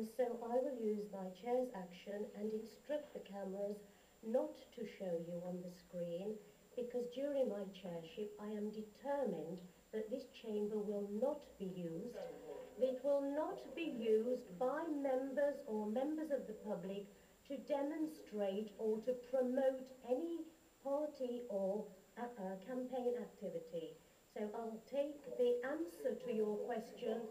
and so I will use my chair's action and instruct the cameras not to show you on the screen, because during my chairship I am determined that this chamber will not be used. It will not be used by members or members of the public to demonstrate or to promote any party or campaign activity. So I'll take the answer to your question.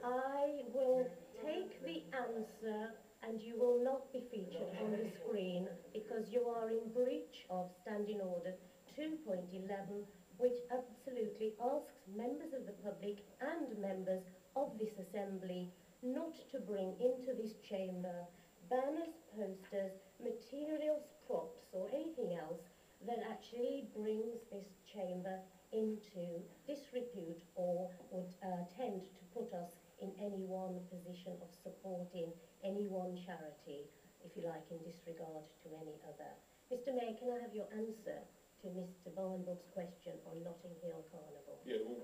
I will take the answer, and you will not be featured on the screen because you are in breach of Standing Order 2.11, which absolutely asks members of the public and members of this assembly not to bring into this chamber banners, posters, materials, props or anything else that actually brings this chamber into disrepute or would tend to put us in any one position of supporting any one charity, if you like, in disregard to any other. Mr. Mayor, can I have your answer to Mr. Barnbrook's question on Notting Hill Carnival? Yeah, well,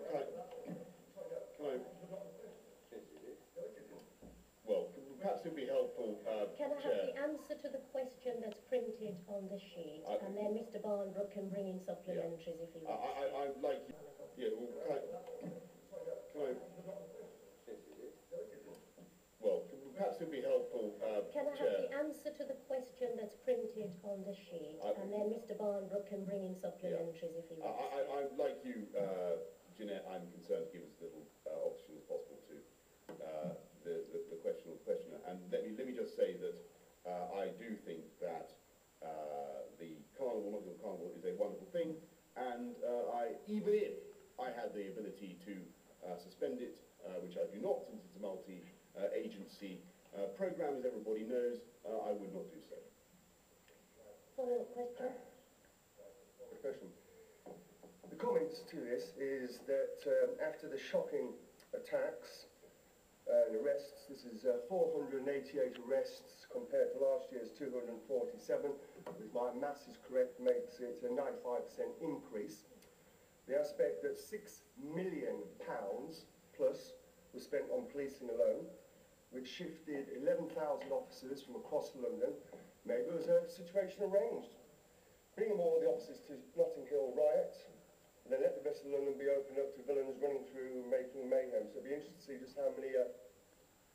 well, perhaps it would be helpful, Can I have Chair. the answer to the question that's printed on the sheet, and then Mr. Barnbrook can bring in supplementaries if he wants. I'd like you... Yeah, well, can I... Well, perhaps it would be helpful, Can I have Chair. the answer to the question that's printed on the sheet, and then Mr. Barnbrook can bring in supplementaries if he wants. I'd like you, Jeanette, I'm concerned, to give us as little option as possible to the question or the questioner. And let me just say that I do think that the Carnival, Notting Hill Carnival, is a wonderful thing, and even if I had the ability to suspend it, which I do not, since it's a multi-agency programme, as everybody knows, I would not do so. Follow-up question? Question. The comments to this is that after the shocking attacks and arrests, this is 488 arrests compared to last year's 247, if my maths is correct, makes it a 95% increase. The aspect that £6 million plus was spent on policing alone, which shifted 11,000 officers from across London, maybe there was a situation arranged. Bring all the officers to Notting Hill riot, and then let the rest of London be opened up to villains running through, making mayhem. So it'd be interesting to see just how many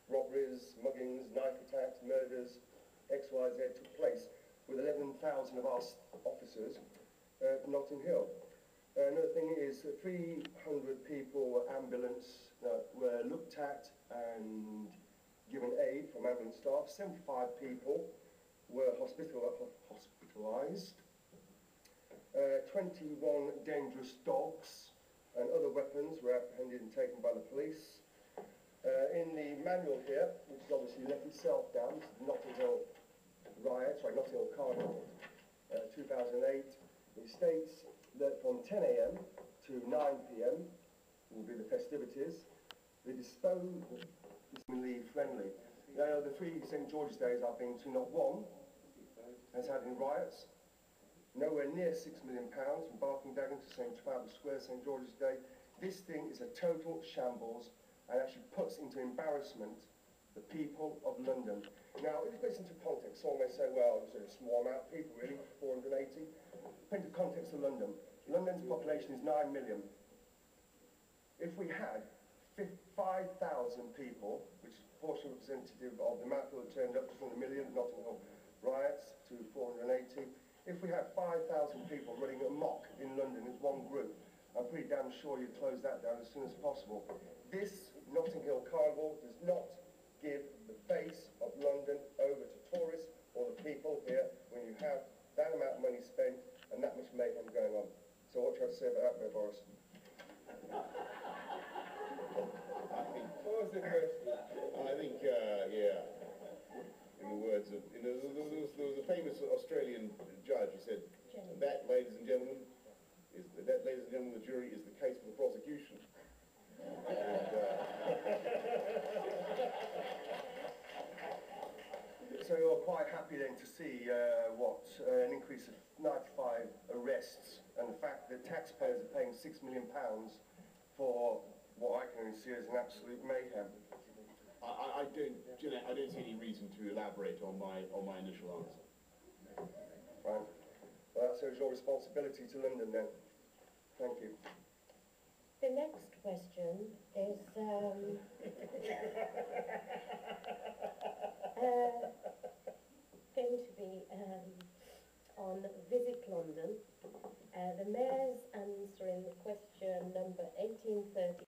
robberies, muggings, knife attacks, murders, XYZ took place with 11,000 of our officers at Notting Hill. Another thing is 300 people ambulance were looked at and given aid from ambulance staff. 75 people were hospitalised. 21 dangerous dogs and other weapons were apprehended and taken by the police. In the manual here, which has obviously let itself down, this is Notting Hill Notting Hill Carnival 2008, it states that from 10 AM to 9 PM will be the festivities. The disposal is friendly. Now, the 3 St George's Days I've been to, not one has had any riots. Nowhere near £6 million from Barking Dagenham to St Trafalgar Square, St George's Day. This thing is a total shambles and actually puts into embarrassment the people of London. Now, if you put this into context, someone may say, well, it's a small amount of people, really, 480. Put into context of London. London's population is 9 million. If we had 5,000 people, which is a proportional representative of the amount that turned up from the million Notting Hill riots to 480, if we had 5,000 people running amok in London as one group, I'm pretty damn sure you'd close that down as soon as possible. This Notting Hill Carnival does not give the face of London over to tourists or the people here when you have that amount of money spent and that much mayhem going on. So what do you have to say about that, Boris? What was the question? I think, yeah, in the words of, there was a famous Australian judge who said, that, ladies and gentlemen, the jury is the case for the prosecution. So you're quite happy then to see an increase of 95 arrests and the fact that taxpayers are paying £6 million for what I can only see as an absolute mayhem. I Jeanette, I don't see any reason to elaborate on my initial answer. Fine. Well, that shows your responsibility to London then. Thank you. The next question is going to be on Visit London. The Mayor's answering question number 1830